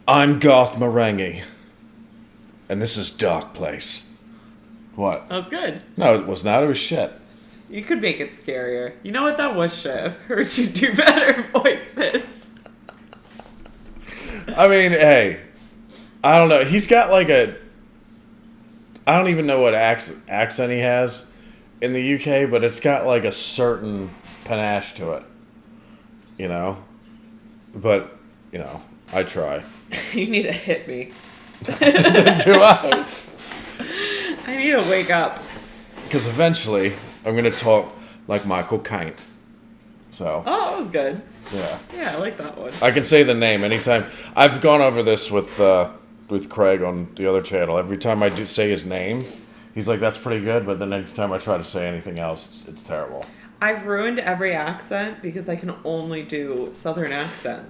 I'm Garth Marenghi, and this is Darkplace. What? That was good. No, it was not. It was shit. You could make it scarier. You know what? That was shit. I've heard you do better voices. I mean, hey, I don't know. He's got like a... I don't even know what accent he has in the UK, but it's got like a certain panache to it. You know? But, you know, I try. You need to hit me. Do I? I need to wake up. Because eventually, I'm going to talk like Michael Caine. So. Oh, that was good. Yeah. Yeah, I like that one. I can say the name anytime. I've gone over this with Craig on the other channel. Every time I do say his name, he's like, that's pretty good. But then every time I try to say anything else, it's terrible. I've ruined every accent because I can only do Southern accent.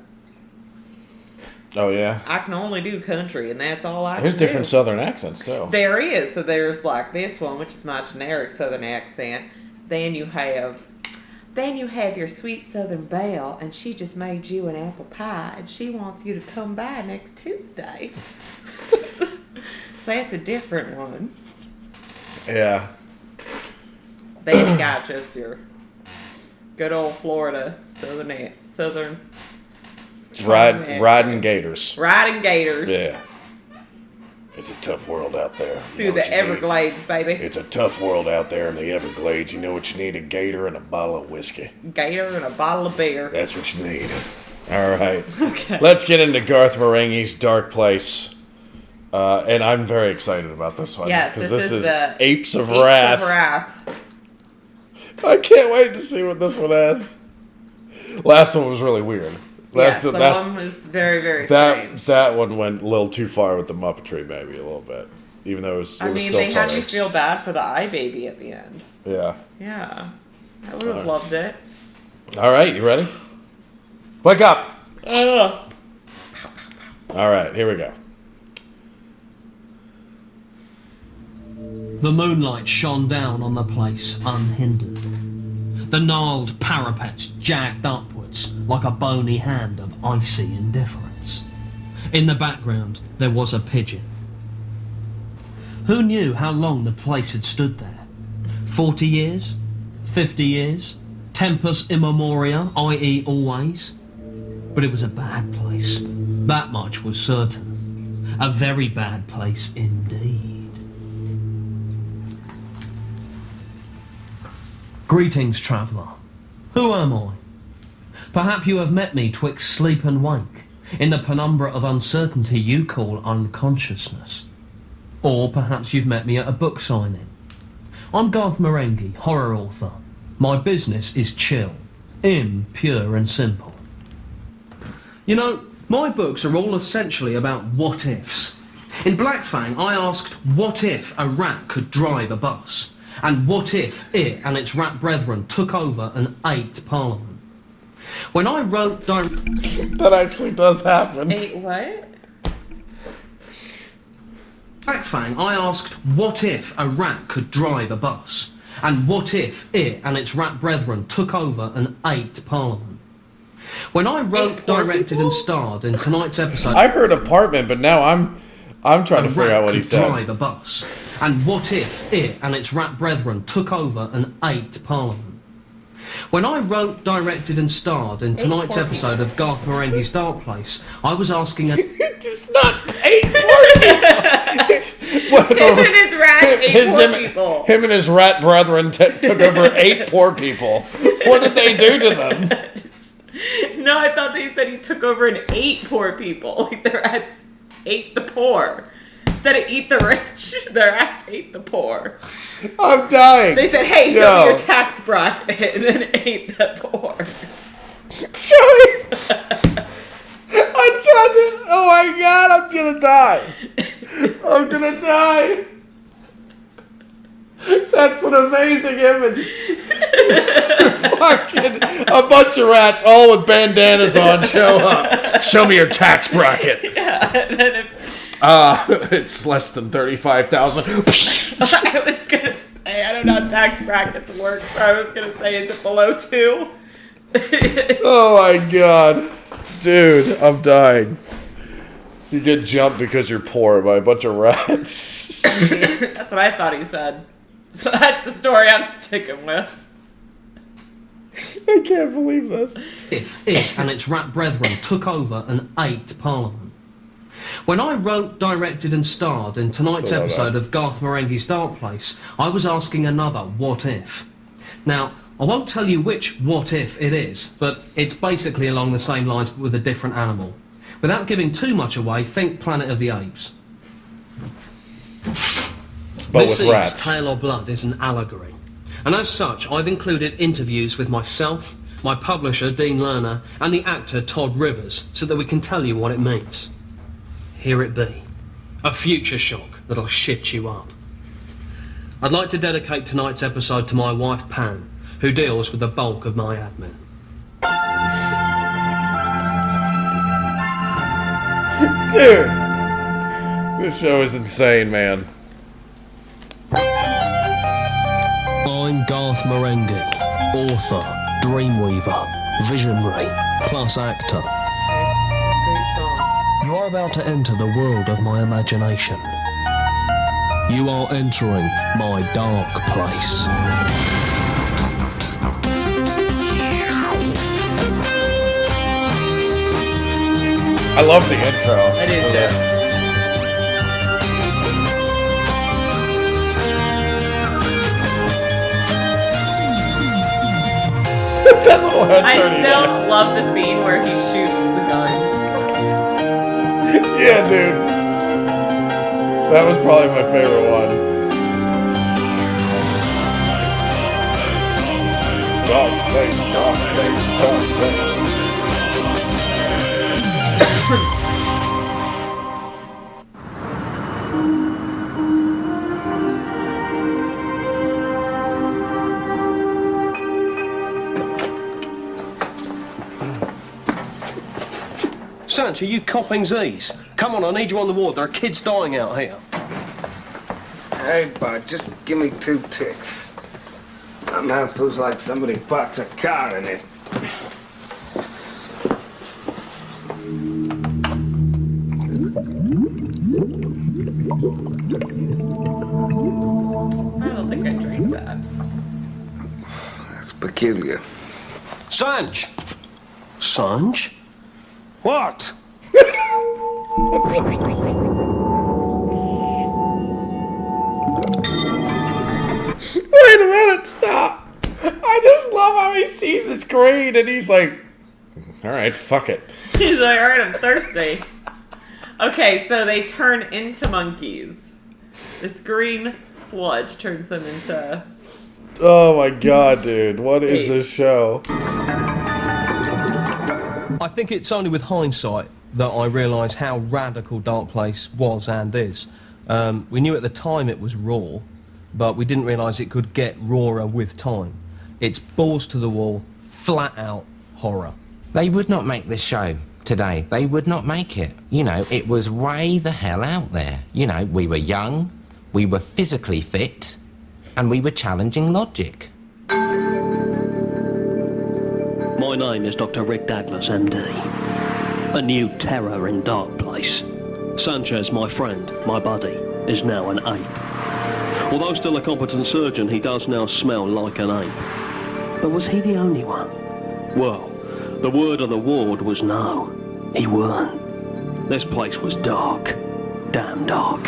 Oh, yeah? I can only do country, and that's all I There's can do. different Southern accents, too. There is. So there's like this one, which is my generic Southern accent. Then you have your sweet Southern belle, and she just made you an apple pie, and she wants you to come by next Tuesday. So that's a different one. Yeah. Then you got just your good old Florida Southern. Riding gators. Riding gators. Yeah. It's a tough world out there. Through the Everglades, baby. It's a tough world out there in the Everglades. You know what you need? A gator and a bottle of whiskey. Gator and a bottle of beer. That's what you need. All right. Okay. Let's get into Garth Marenghi's Darkplace. And I'm very excited about this one. Yes, because this is the Apes of Apes Wrath. of Wrath. I can't wait to see what this one has. Last one was really weird. Yes, one was very, very strange. That one went a little too far with the Muppetry, maybe, a little bit. Even though it was still they had funny. me feel bad for the iBaby at the end. Yeah. Yeah. I would have loved it. All right, you ready? Wake up! Ugh. All right, here we go. The moonlight shone down on the place unhindered. The gnarled parapets jagged upwards like a bony hand of icy indifference. In the background, there was a pigeon. Who knew how long the place had stood there? 40 years? 50 years? Tempus immemoria, i.e. always? But it was a bad place. That much was certain. A very bad place indeed. Greetings, traveller. Who am I? Perhaps you have met me twixt sleep and wake, in the penumbra of uncertainty you call unconsciousness. Or perhaps you've met me at a book signing. I'm Garth Marenghi, horror author. My business is chill, pure and simple. You know, my books are all essentially about what-ifs. In Black Fang, I asked, what if a rat could drive a bus? And what if it and its rat brethren took over and ate Parliament? When I wrote That actually does happen. Ate what? Black Fang, I asked, what if a rat could drive a bus? And what if it and its rat brethren took over and ate Parliament? When I wrote, directed and starred in tonight's episode... I heard apartment, but now I'm trying to figure out what he said. Drive a bus. And what if it and its rat brethren took over and ate Parliament? When I wrote, directed and starred in tonight's episode of Garth Marenghi's Darkplace, I was asking a... It's not 8 poor people! Him and his rats ate poor people. Him and his rat brethren took over 8 poor people. What did they do to them? No, I thought they said he took over and ate poor people. Like the rats ate the poor. Instead of eat the rich, the rats ate the poor. I'm dying. They said, hey, show me your tax bracket, and then ate the poor. Show me. I'm trying to... Oh my god, I'm gonna die. I'm gonna die. That's an amazing image. Fucking a bunch of rats, all with bandanas on, show up. Show me your tax bracket. Yeah, and then if... It's less than 35,000. I was gonna say, I don't know how tax brackets work, so I was gonna say, is it below 2? Oh my god. Dude, I'm dying. You get jumped because you're poor by a bunch of rats. That's what I thought he said. So that's the story I'm sticking with. I can't believe this. If it and its rat brethren took over and ate Parliament. When I wrote, directed and starred in tonight's Still episode of Garth Marenghi's Darkplace, I was asking another what if. Now, I won't tell you which what if it is, but it's basically along the same lines but with a different animal. Without giving too much away, think Planet of the Apes. But This with rats. Tale or Blood is an allegory. And as such, I've included interviews with myself, my publisher, Dean Lerner, and the actor, Todd Rivers, so that we can tell you what it means. Here it be. A future shock that'll shit you up. I'd like to dedicate tonight's episode to my wife, Pam, who deals with the bulk of my admin. Dude! This show is insane, man. I'm Garth Marenghi, author, dreamweaver, visionary, plus actor. Great song. You are about to enter the world of my imagination. You are entering my dark place. I love the intro. I do too. That little head I turning still ass. love the scene where he shoots the gun. Yeah, dude. That was probably my favorite one. Dark place, dark place, dark place. Sanch, are you copping Z's? Come on, I need you on the ward. There are kids dying out here. Hey, bud, just give me 2 ticks. My mouth feels like somebody parked a car in it. I don't think I drank that. That's peculiar. Sanch! Sanch? What? Wait a minute, stop. I just love how he sees the screen and he's like, alright, fuck it. He's like, alright, I'm thirsty. Okay, so they turn into monkeys. This green sludge turns them into... Oh my god, dude. What is Hey. this show? I think it's only with hindsight that I realise how radical Darkplace was and is. We knew at the time it was raw, but we didn't realise it could get rawer with time. It's balls to the wall, flat out horror. They would not make this show today. They would not make it. You know, it was way the hell out there. You know, we were young, we were physically fit, and we were challenging logic. My name is Dr. Rick Douglas, MD. A new terror in Darkplace. Sanchez, my friend, my buddy, is now an ape. Although still a competent surgeon, he does now smell like an ape. But was he the only one? Well, the word of the ward was no, he weren't. This place was dark. Damn dark.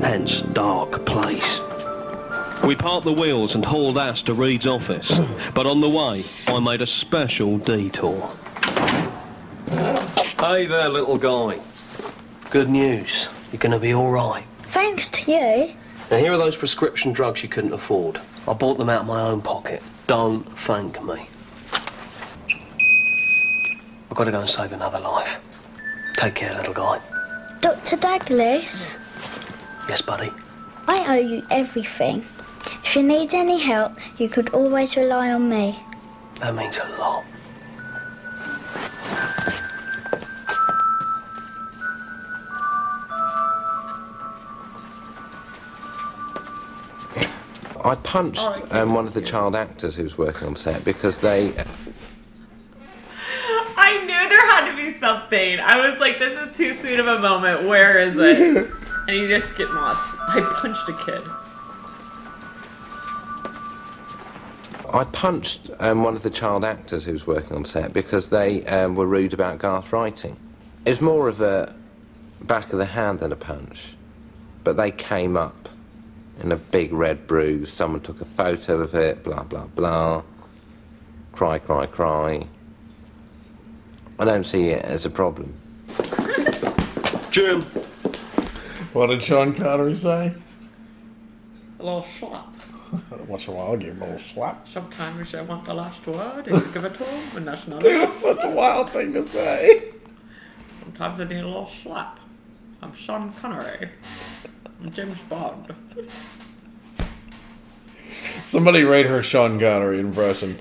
Hence, Dark Place. We parked the wheels and hauled ass to Reed's office, but on the way, I made a special detour. Hey there, little guy. Good news. You're gonna be all right. Thanks to you. Now, here are those prescription drugs you couldn't afford. I bought them out of my own pocket. Don't thank me. I've got to go and save another life. Take care, little guy. Dr. Douglas, Yes, buddy? I owe you everything. If you need any help, you could always rely on me. That means a lot. I punched one of the child actors who was working on set because they... I knew there had to be something. I was like, this is too sweet of a moment. Where is it? And you just get lost. I punched a kid. I punched one of the child actors who was working on set because they were rude about Garth writing. It was more of a back of the hand than a punch. But they came up in a big red bruise. Someone took a photo of it, blah, blah, blah. Cry, cry, cry. I don't see it as a problem. Jim. What did Sean Connery say? A little slap. Once in a while, I'll give him a little slap. Sometimes I want the last word and you give it to him, and that's not Dude, enough. it's such a wild thing to say. Sometimes I need a little slap. I'm Sean Connery. I'm James Bond. Somebody rate her Sean Connery impression.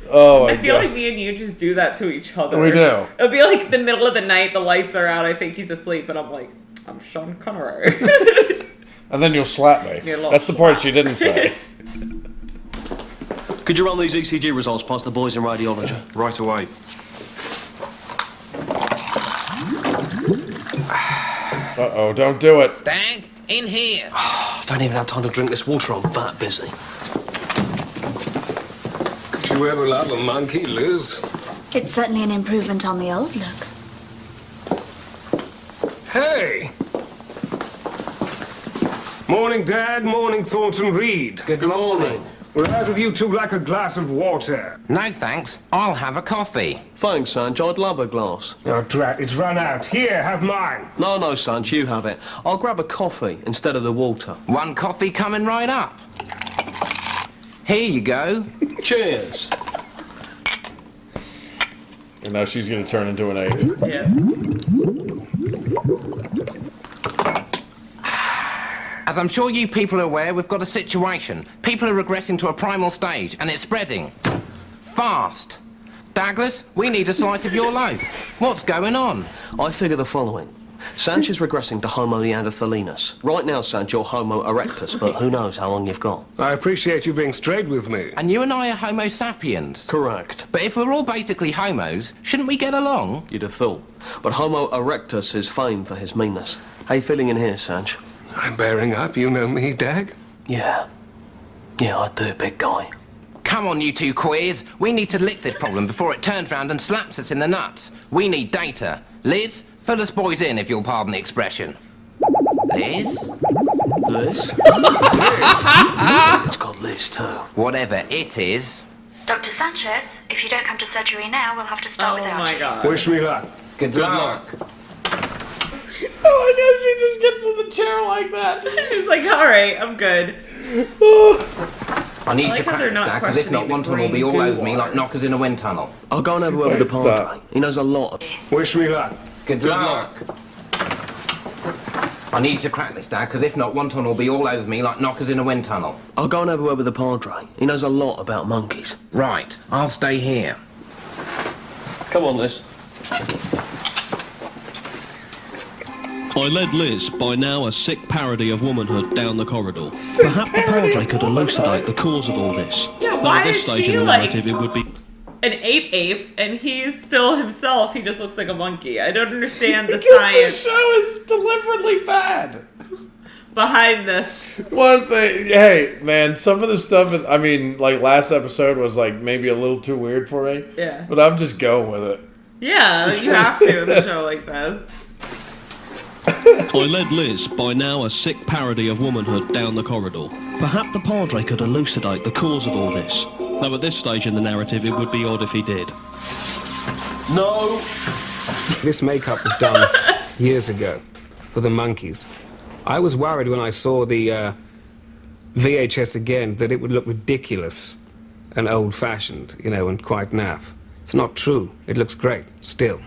Oh my I feel God. like me and you just do that to each other. We do. It'll be like the middle of the night, the lights are out, I think he's asleep, and I'm like, I'm Sean Connery. And then you'll slap me. Get a little That's the part she didn't say. Could you run these ECG results past the boys in radiology? Right away. Uh-oh, don't do it. Dag, in here. I don't even have time to drink this water, I'm that busy. Could you ever have a monkey, Liz? It's certainly an improvement on the old look. Hey! Morning, Dad. Morning, Thornton Reed. Good morning. Will either of you two like a glass of water? No, thanks. I'll have a coffee. Thanks, Sanch. I'd love a glass. Oh, drat, it's run out. Here, have mine. No, Sanch, you have it. I'll grab a coffee instead of the water. One coffee coming right up. Here you go. Cheers. And now she's going to turn into an ape. Yeah. As I'm sure you people are aware, we've got a situation. People are regressing to a primal stage, and it's spreading. Fast. Douglas, we need a slice of your loaf. What's going on? I figure the following. Sanch is regressing to Homo neanderthalensis. Right now, Sanch, you're Homo erectus, but who knows how long you've got. I appreciate you being straight with me. And you and I are Homo sapiens. Correct. But if we're all basically homos, shouldn't we get along? You'd have thought. But Homo erectus is famed for his meanness. How you feeling in here, Sanch? I'm bearing up, you know me, Dag. Yeah. Yeah, I do, big guy. Come on, you two queers. We need to lick this problem before it turns round and slaps us in the nuts. We need data. Liz, fill us boys in, if you'll pardon the expression. Liz? Liz? It's got Liz, too. Whatever it is. Dr. Sanchez, if you don't come to surgery now, we'll have to start Oh without my you. God. Wish me luck. Good luck. Oh my God, she just gets in the chair like that. He's like, alright, I'm good. I need I like to how crack they're this not stack, because if not, questioning one the ton will be green all goo over me water. like knockers in a wind tunnel. I'll go and have a word with the Stop. padre. He knows a lot. Wish me luck. Good luck. I need to crack this stack, because if not, one ton will be all over me like knockers in a wind tunnel. I'll go and have a word with the padre. He knows a lot about monkeys. Right, I'll stay here. Come on, Liz. I led Liz, by now a sick parody of womanhood, down the corridor. Perhaps the padre could elucidate the cause of all this. Yeah, Though why at this is stage she in the like narrative, it would be an ape, and he's still himself? He just looks like a monkey. I don't understand the Because science the show is deliberately bad. behind this. One thing, hey, man, some of the stuff, I mean, like last episode was like maybe a little too weird for me. Yeah. But I'm just going with it. Yeah, you have to with a show like this. I led Liz, by now a sick parody of womanhood, down the corridor. Perhaps the padre could elucidate the cause of all this. Though at this stage in the narrative, it would be odd if he did. No! This makeup was done years ago for the monkeys. I was worried when I saw the VHS again that it would look ridiculous and old-fashioned, you know, and quite naff. It's not true. It looks great, still.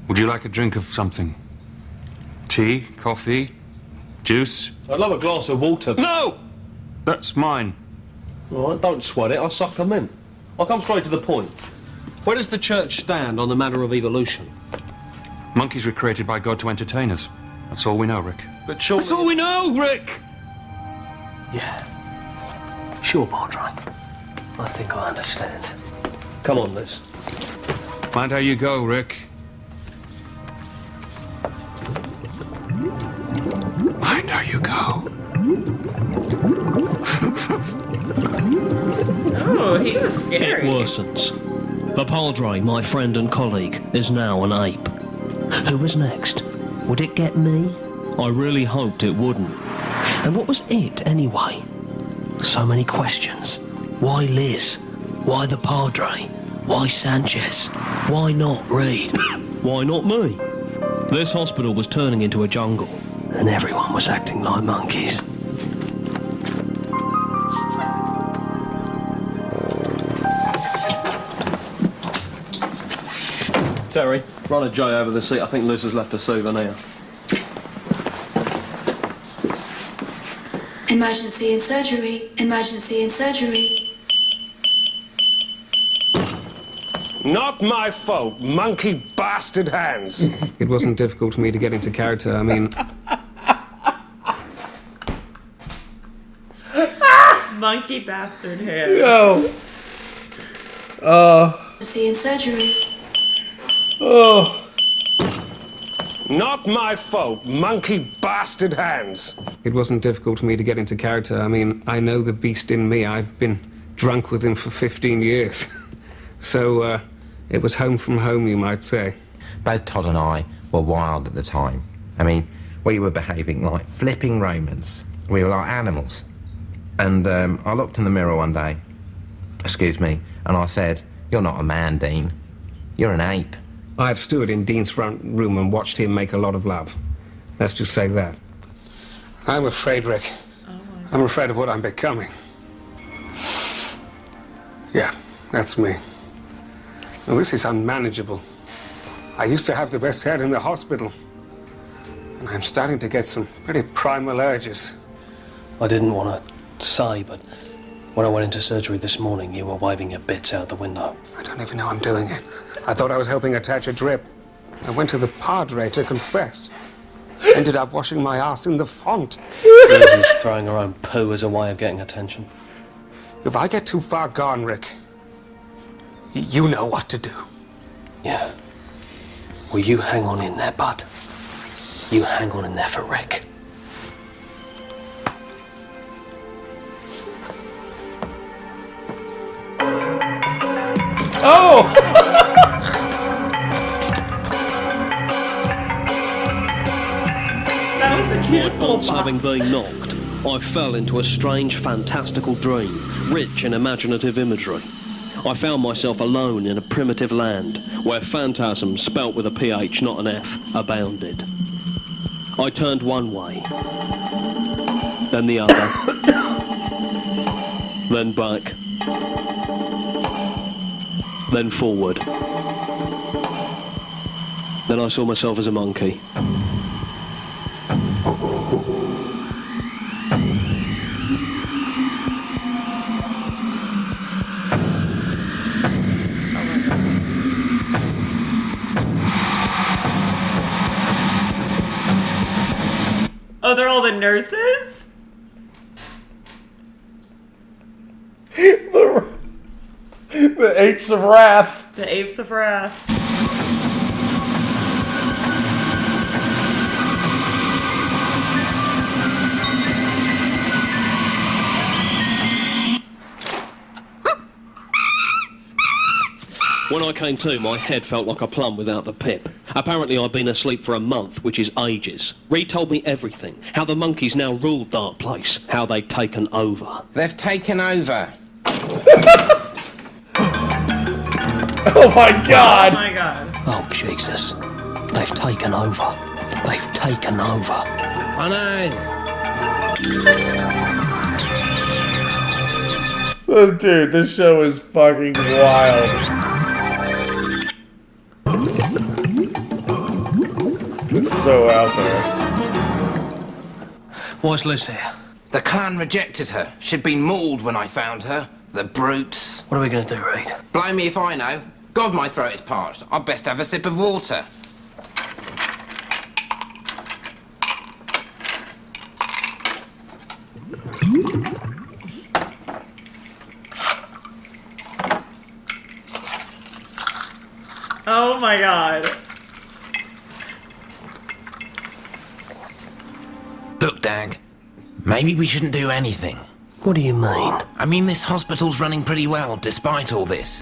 Would you like a drink of something? Tea, coffee, juice? I'd love a glass of water. No! That's mine. All right, don't sweat it. I'll suck them in. I'll come straight to the point. Where does the church stand on the matter of evolution? Monkeys were created by God to entertain us. That's all we know, Rick. But surely... That's all we know, Rick! Yeah. Sure, Padre. I think I understand. Come on, Liz. Mind how you go, Rick. Mind how you go. Oh, he was scary. It worsens. The Padre, my friend and colleague, is now an ape. Who was next? Would it get me? I really hoped it wouldn't. And what was it, anyway? So many questions. Why Liz? Why the Padre? Why Sanchez? Why not Reed? Why not me? This hospital was turning into a jungle, and everyone was acting like monkeys. Terry, run a J over the seat. I think Liz has left a souvenir. Emergency in surgery. Emergency in surgery. Not my fault, monkey bastard hands. It wasn't difficult for me to get into character. I mean, Monkey bastard head. Yo. Emergency in surgery. Oh. Not my fault, monkey bastard hands. it wasn't difficult for me to get into character. I mean, I know the beast in me. I've been drunk with him for 15 years. So, it was home from home, you might say. Both Todd and I were wild at the time. I mean, we were behaving like flipping Romans. We were like animals. And I looked in the mirror one day, excuse me, and I said, "You're not a man, Dean. You're an ape." I've stood in Dean's front room and watched him make a lot of love. Let's just say that. I'm afraid, Rick. I'm afraid of what I'm becoming. Yeah, that's me. Well, this is unmanageable. I used to have the best head in the hospital. And I'm starting to get some pretty primal urges. I didn't want to say, but when I went into surgery this morning, you were waving your bits out the window. I don't even know I'm doing it. I thought I was helping attach a drip. I went to the Padre to confess. Ended up washing my ass in the font. Liz is throwing her own poo as a way of getting attention. If I get too far gone, Rick, you know what to do. Yeah. Well, you hang on in there, bud. You hang on in there for Rick. Oh! That was the cutest little Once having been knocked, I fell into a strange, fantastical dream, rich in imaginative imagery. I found myself alone in a primitive land where phantasms, spelt with a PH, not an F, abounded. I turned one way, then the other, then back, then forward. Then I saw myself as a monkey. Oh, they're all the nurses? The Apes of Wrath. The Apes of Wrath. When I came to, my head felt like a plum without the pip. Apparently I'd been asleep for a month, which is ages. Reed told me everything. How the monkeys now rule Darkplace. How they'd taken over. They've taken over. Oh my God! Oh my God. Oh, Jesus. They've taken over. They've taken over. I know. Oh, dude, this show is fucking wild. It's so out there. Why's Liz here? The clan rejected her. She'd been mauled when I found her. The brutes. What are we going to do, Reed? Blow me if I know. God, my throat is parched. I'd best have a sip of water. Oh my god. Look, Dag, maybe we shouldn't do anything. What do you mean? I mean, this hospital's running pretty well, despite all this.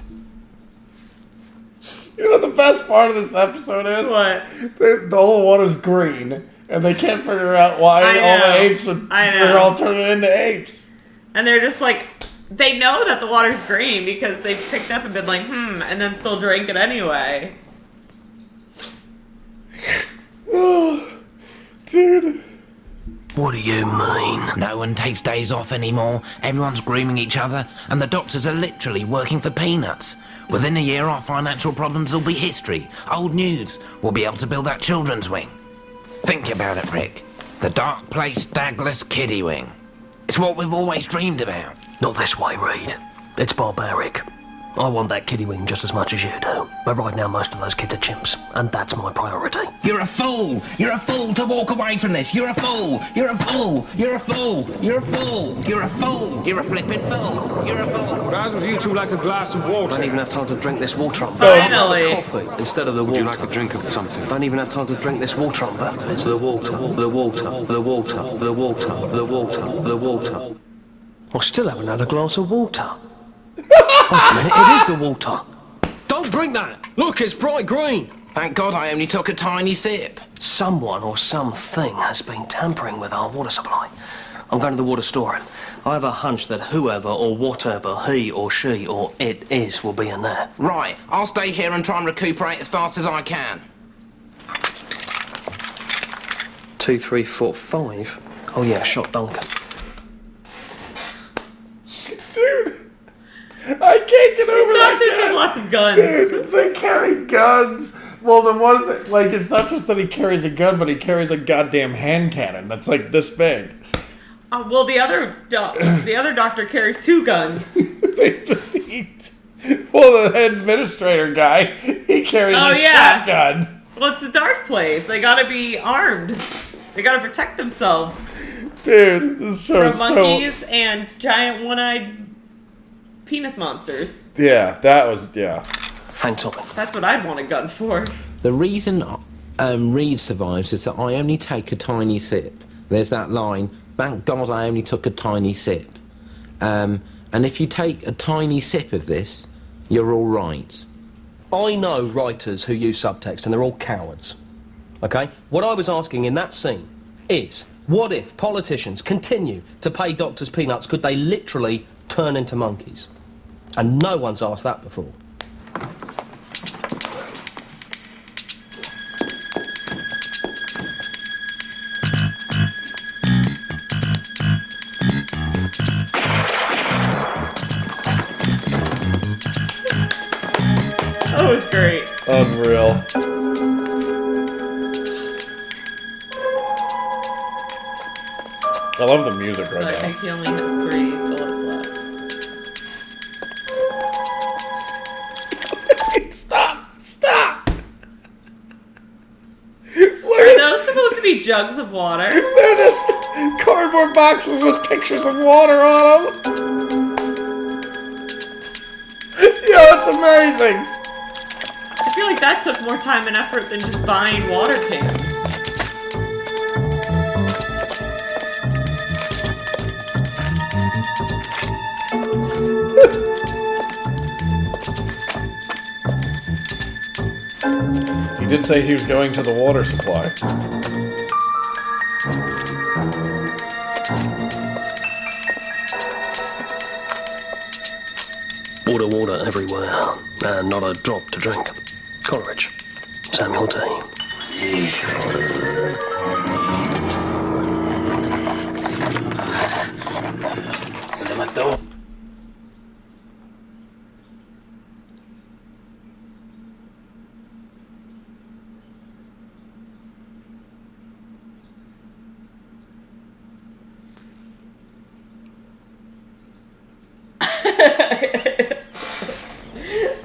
You know what the best part of this episode is? What? The whole water's green, and they can't figure out why all the apes are. They're all turning into apes. And they're just like, they know that the water's green because they picked up and been like, and then still drink it anyway. Oh, dude. What do you mean? No one takes days off anymore, everyone's grooming each other, and the doctors are literally working for peanuts. Within a year, our financial problems will be history. Old news. We'll be able to build that children's wing. Think about it, Rick. The Darkplace Dagless Kiddie Wing. It's what we've always dreamed about. Not this way, Reed. It's barbaric. I want that kiddie wing just as much as you do. But right now, most of those kids are chimps, and that's my priority. You're a fool! You're a fool to walk away from this! You're a fool! You're a fool! You're a fool! You're a fool! You're a fool! You're a flippin' fool! You're a fool! But would you two like a glass of water? I don't even have time to drink this water umber. Finally. It's the coffee instead of the water. Would you like a drink of something? I don't even have time to drink this water umber. It's the water, the water, the water, the water, the water, the water. I still haven't had a glass of water. Wait a minute, it is the water. Don't drink that! Look, it's bright green! Thank God I only took a tiny sip. Someone or something has been tampering with our water supply. I'm going to the water storeroom. I have a hunch that whoever or whatever he or she or it is will be in there. Right, I'll stay here and try and recuperate as fast as I can. 2, 3, 4, 5. Oh yeah, shot Duncan. Dude. I can't get over that. Doctors have lots of guns. Dude, they carry guns. Well, the one that, like, it's not just that he carries a gun, but he carries a goddamn hand cannon that's like this big. Well, the other doctor carries 2 guns. Well, the administrator guy, he carries a shotgun. Well, it's the Darkplace. They gotta be armed. They gotta protect themselves. Dude, this show is from monkeys and giant one-eyed penis monsters. Yeah, that was, yeah. Hang on. That's what I'd want a gun for. The reason Reed survives is that I only take a tiny sip. There's that line, thank God I only took a tiny sip. And if you take a tiny sip of this, you're all right. I know writers who use subtext and they're all cowards. Okay? What I was asking in that scene is, what if politicians continue to pay doctors peanuts? Could they literally turn into monkeys? And no one's asked that before. That was great. Unreal. I love the music right I now. think he only has 3 bullets left. Stop! Are those supposed to be jugs of water? They're just cardboard boxes with pictures of water on them. Yeah, that's amazing. I feel like that took more time and effort than just buying water cans. He did say he was going to the water supply. Water everywhere, and not a drop to drink. Coleridge, Samuel T.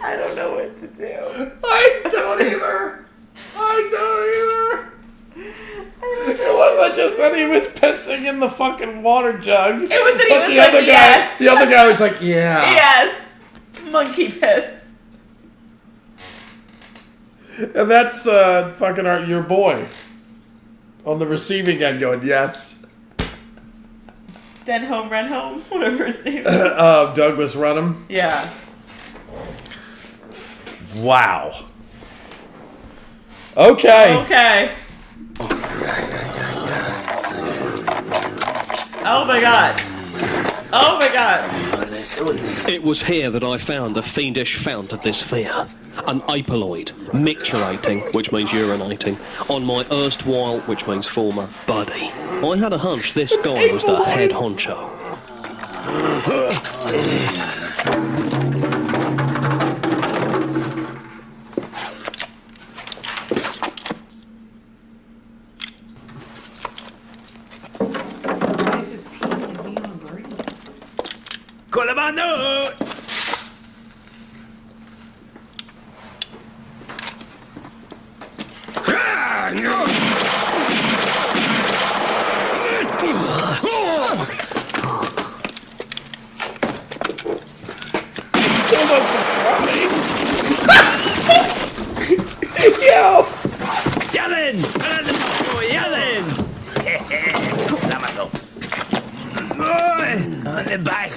I don't know what to do. I don't either. It wasn't just that he was pissing in the fucking water jug. It was that he but was the like, other guy, yes. The other guy was like, yeah. Yes. Monkey piss. And that's fucking your boy on the receiving end going, yes. Den home, run home, whatever his name is. Douglas Runham. Yeah. Wow. Okay. Okay. Oh my god. Oh my god. It was here that I found the fiendish fount of this fear. An apoloid, micturating, which means urinating, on my erstwhile, which means former, buddy. I had a hunch this guy was the head honcho. Why is this peeing and being on Brady? Colabano! Still does the karate. Yo! Yellen! Yellen! On the back.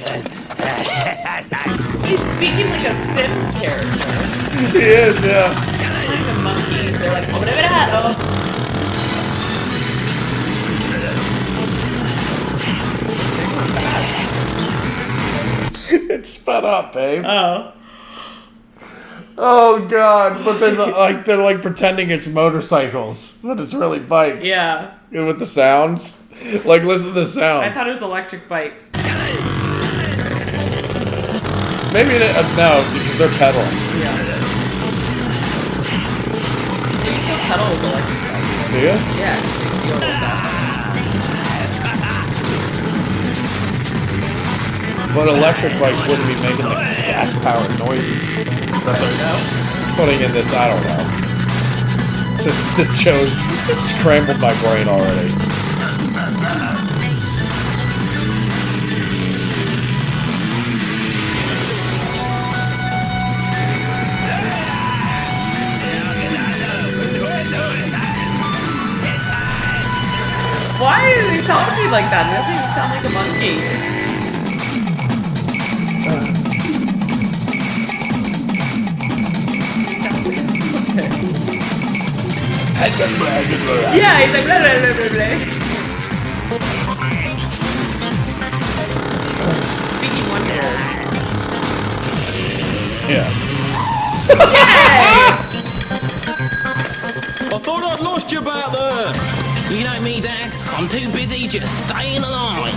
He's speaking like a Sims character. He is, yeah. Like a monkey. They're like, oh. It's sped up, babe. Oh. Oh god! But they're like pretending it's motorcycles, but it's really bikes. Yeah. And with the sounds, like listen to the sounds. I thought it was electric bikes. Maybe no, because they're pedaling. Yeah. You still pedal with electric bikes. Do you? Yeah. You go with that. But electric bikes wouldn't be making the gas-powered noises that they're putting in this. I don't know. This show's scrambled my brain already. Why are they talking like that? That doesn't even sound like a monkey. Yeah, he's like blah blah blah blah blah. Speaking one-year-old. Yeah. I thought I'd lost you back there. You know me, Dad. I'm too busy just staying alive.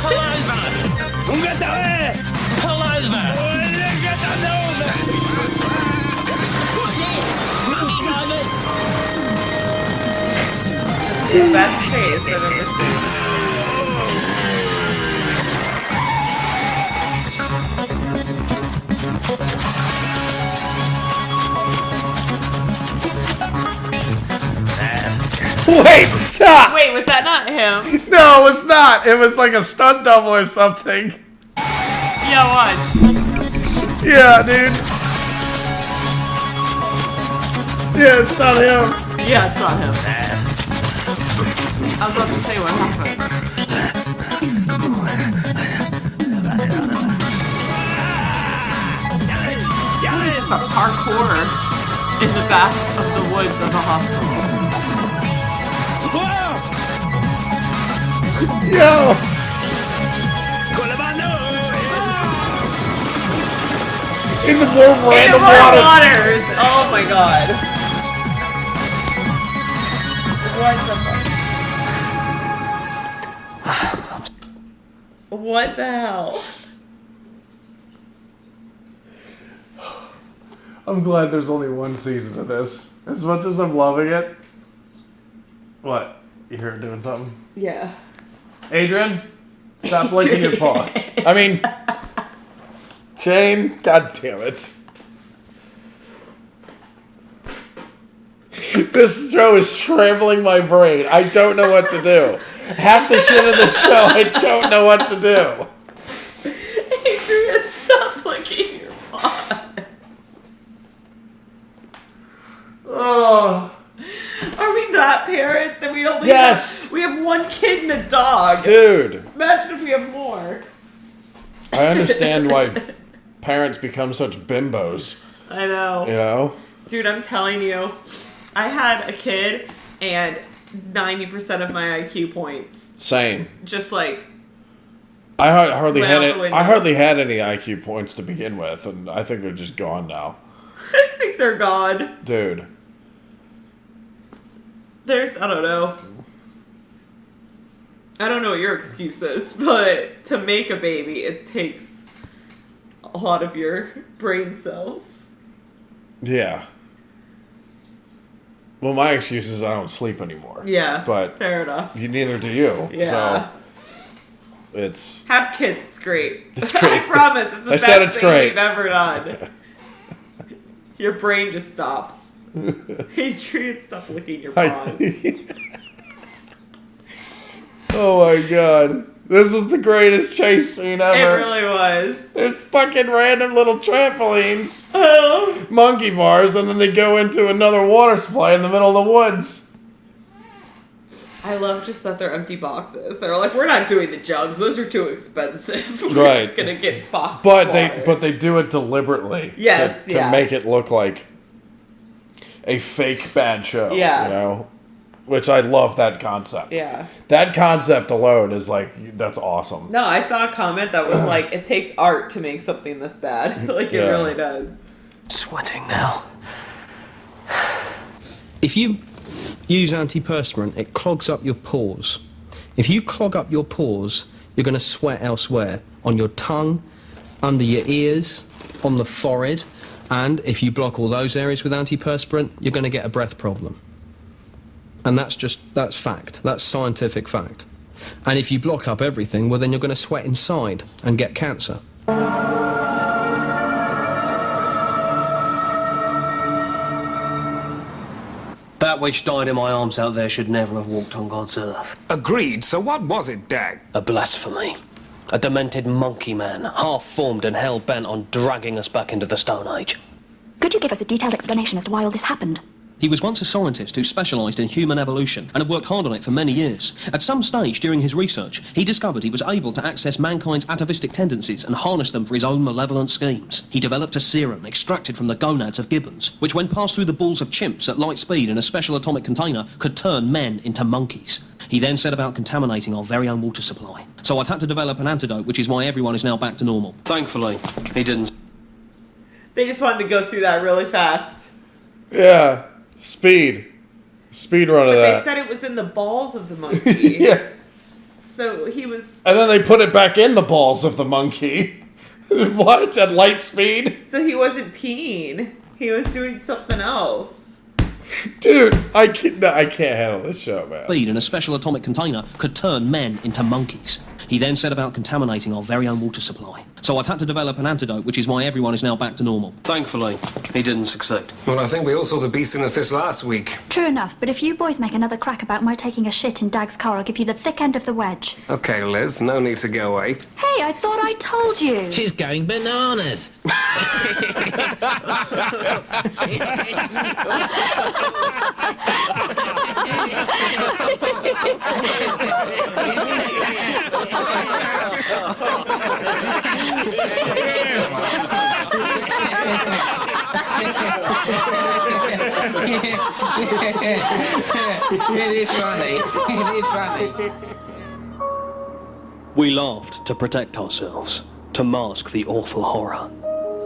Pull over! Pull over! Shit! Monkey drivers! The best face I've ever seen. Wait, stop! Wait, was that not him? No, it was not. It was like a stunt double or something. Yeah, what? Yeah, dude. Yeah, it's not him. Yeah, it's not him. I was about to say what happened. A parkour in the back of the woods of a hospital. Yo! In the more random waters. Oh my god. What the hell? I'm glad there's only one season of this. As much as I'm loving it. What? You hear her doing something? Yeah. Adrian, stop licking your paws. I mean, Shane, god damn it. This show is scrambling my brain. I don't know what to do. Half the shit of the show, I don't know what to do. Adrian, stop licking your Oh. Are we not parents and we only we have one kid and a dog? Dude. Imagine if we have more. I understand why parents become such bimbos. I know. You know? Dude, I'm telling you, I had a kid and 90% of my IQ points. Same. Just like I hardly went had out the window. I hardly had any IQ points to begin with, and I think they're just gone now. I think they're gone. Dude. I don't know. I don't know what your excuse is, but to make a baby, it takes a lot of your brain cells. Yeah. Well, my excuse is I don't sleep anymore. Yeah, but fair enough. Neither do you. Yeah. So it's have kids. It's great. It's great. I promise. It's the best said it's thing great. we've ever done. Your brain just stops. Adrian, stop licking your paws. Oh my god. This was the greatest chase scene ever. It really was. There's fucking random little trampolines, Oh. monkey bars, and then they go into another water supply in the middle of the woods. I love just that they're empty boxes. They're like, we're not doing the jugs. Those are too expensive. We're Right. just gonna get boxed But water. they do it deliberately. Yes, to yeah. make it look like a fake bad show. Yeah. You know? Which I love that concept. Yeah. That concept alone is like, that's awesome. No, I saw a comment that was like, it takes art to make something this bad. Like, it Yeah. really does. Sweating now. If you use antiperspirant, it clogs up your pores. If you clog up your pores, you're going to sweat elsewhere. On your tongue, under your ears, on the forehead. And if you block all those areas with antiperspirant, you're going to get a breath problem. And that's fact. That's scientific fact. And if you block up everything, well, then you're going to sweat inside and get cancer. That which died in my arms out there should never have walked on God's earth. Agreed. So what was it, Dag? A blasphemy. A demented monkey man, half-formed and hell-bent on dragging us back into the Stone Age. Could you give us a detailed explanation as to why all this happened? He was once a scientist who specialised in human evolution and had worked hard on it for many years. At some stage during his research, he discovered he was able to access mankind's atavistic tendencies and harness them for his own malevolent schemes. He developed a serum extracted from the gonads of gibbons, which when passed through the balls of chimps at light speed in a special atomic container, could turn men into monkeys. He then set about contaminating our very own water supply. So I've had to develop an antidote, which is why everyone is now back to normal. Thankfully, he didn't. They just wanted to go through that really fast. Yeah. Speed run of But that. they said it was in the balls of the monkey. Yeah. So he was... And then they put it back in the balls of the monkey. What? At light speed? So he wasn't peeing. He was doing something else. Dude, I can't handle this show, man. Speed in a special atomic container could turn men into monkeys. He then set about contaminating our very own water supply. So I've had to develop an antidote, which is why everyone is now back to normal. Thankfully, he didn't succeed. Well, I think we all saw the beast in us this last week. True enough, but if you boys make another crack about my taking a shit in Dag's car, I'll give you the thick end of the wedge. Okay, Liz, no need to go away. Hey, I thought I told you. She's going bananas. It is funny. It is funny. We laughed to protect ourselves, to mask the awful horror.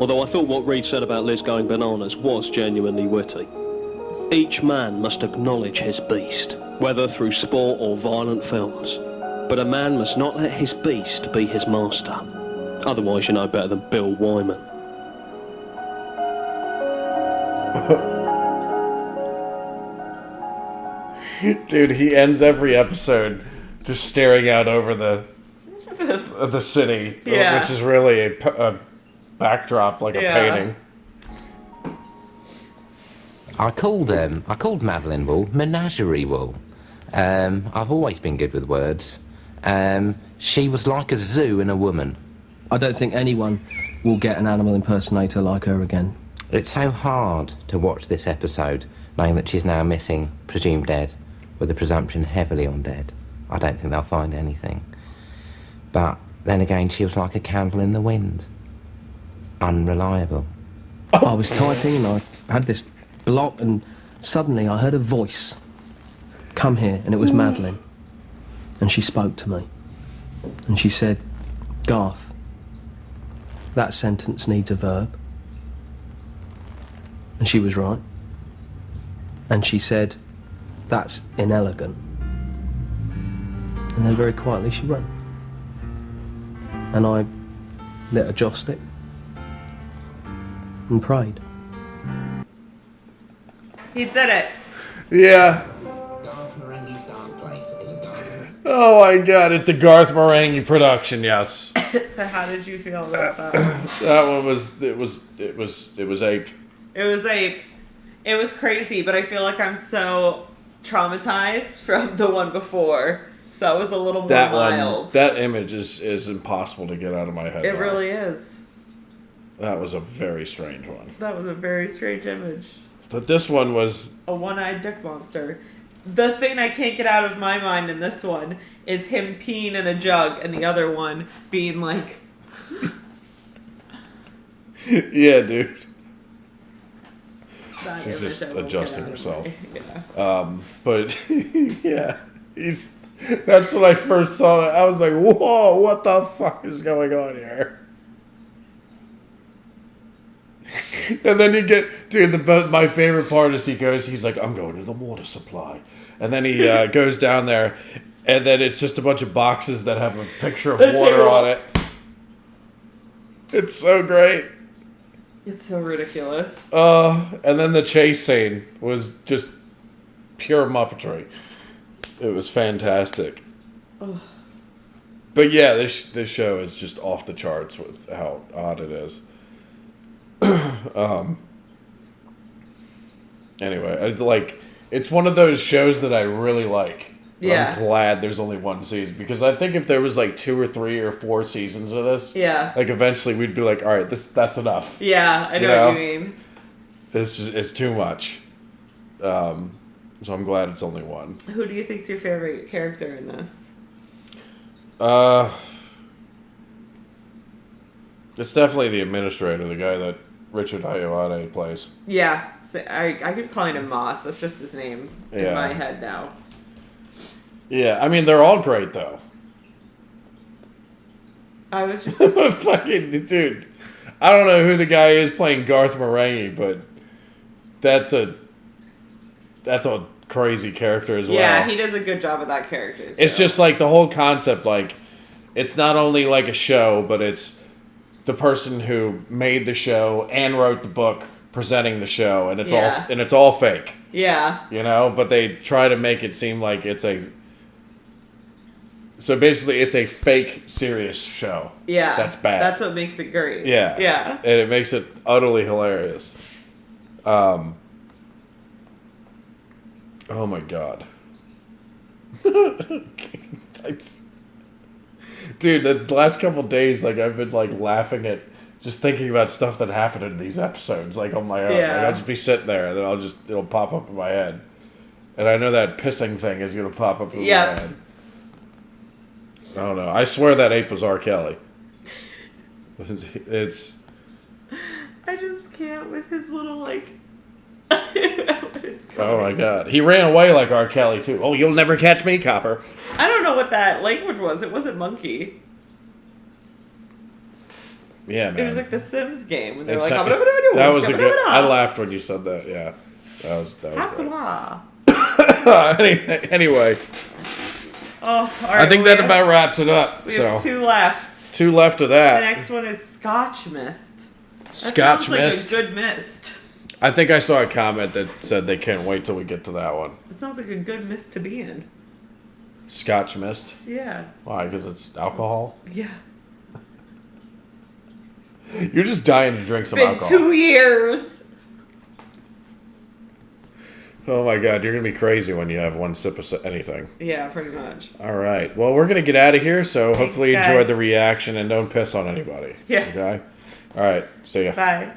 Although I thought what Reed said about Liz going bananas was genuinely witty. Each man must acknowledge his beast, whether through sport or violent films. But a man must not let his beast be his master. Otherwise you're no better than Bill Wyman. Dude, he ends every episode just staring out over the city, Yeah. which is really a backdrop, like a painting. I called Madeline Wool Menagerie Wool. I've always been good with words. She was like a zoo in a woman. I don't think anyone will get an animal impersonator like her again. It's so hard to watch this episode knowing that she's now missing, presumed dead, with the presumption heavily on dead. I don't think they'll find anything. But then again, she was like a candle in the wind. Unreliable. I was typing and I had this block, and suddenly I heard a voice come here, and it was Madeline. And she spoke to me. And she said, Garth, that sentence needs a verb. And she was right. And she said, that's inelegant. And then very quietly she went. And I lit a joss stick and prayed. He did it. Yeah. Garth Marenghi's Darkplace is a garden. Oh my God, it's a Garth Marenghi production. Yes. So how did you feel about that? That one was Ape. It was Ape. It was crazy, but I feel like I'm so traumatized from the one before, so it was a little more mild. That image is impossible to get out of my head. It really is. That was a very strange one. That was a very strange image. But this one was A one-eyed dick monster. The thing I can't get out of my mind in this one is him peeing in a jug, and the other one being like... Yeah, dude. That She's image just I won't adjusting get out of herself. my- But yeah, that's when I first saw it. I was like, whoa, what the fuck is going on here? And then you get, dude, my favorite part is he's like, I'm going to the water supply. And then he goes down there, and then it's just a bunch of boxes that have a picture of water on it. It's so great. It's so ridiculous. And then the chase scene was just pure Muppetry. It was fantastic. Ugh. But yeah, this show is just off the charts with how odd it is. Anyway, it's one of those shows that I really like. Yeah. I'm glad there's only one season, because I think if there was 2 or 3 or 4 seasons of this, yeah, eventually we'd be like, all right, that's enough. Yeah, I know what you mean. It's too much. So I'm glad it's only one. Who do you think's your favorite character in this? It's definitely the administrator, the guy that Richard Ayoade plays. Yeah, so I keep calling him Moss. That's just his name in my head now. Yeah, I mean, they're all great, though. I was just... Fucking, dude. I don't know who the guy is playing Garth Marenghi, but that's a crazy character as well. Yeah, he does a good job with that character. So. It's just the whole concept, it's not only a show, but it's the person who made the show and wrote the book presenting the show, and it's all fake. Yeah. But they try to make it seem like it's a... So basically, it's a fake, serious show. Yeah. That's bad. That's what makes it great. Yeah. Yeah. And it makes it utterly hilarious. Oh my God. Dude, the last couple days, I've been laughing at just thinking about stuff that happened in these episodes, on my own. Yeah. I'll just be sitting there, and then it'll pop up in my head. And I know that pissing thing is going to pop up in my head. I don't know. I swear that ape was R. Kelly. It's... I just can't with his little, Oh my God. He ran away like R. Kelly, too. Oh, you'll never catch me, copper. I don't know what that language was. It wasn't monkey. Yeah, man. It was like the Sims game. When they were that was a good... I laughed when you said that, yeah. That was great. Anyway. Oh, all right. I think that about wraps it up. We have 2 left. 2 left of that. The next one is Scotch Mist. Scotch Mist? Like a good mist. I think I saw a comment that said they can't wait till we get to that one. It sounds like a good mist to be in. Scotch Mist? Yeah. Why? Because it's alcohol? Yeah. You're just dying to drink some alcohol. It's been 2 years. Oh my God, you're going to be crazy when you have one sip of anything. Yeah, pretty much. All right. Well, we're going to get out of here, so Thanks, hopefully you guys. enjoyed the reaction and don't piss on anybody. Yes. Okay? All right. See ya. Bye.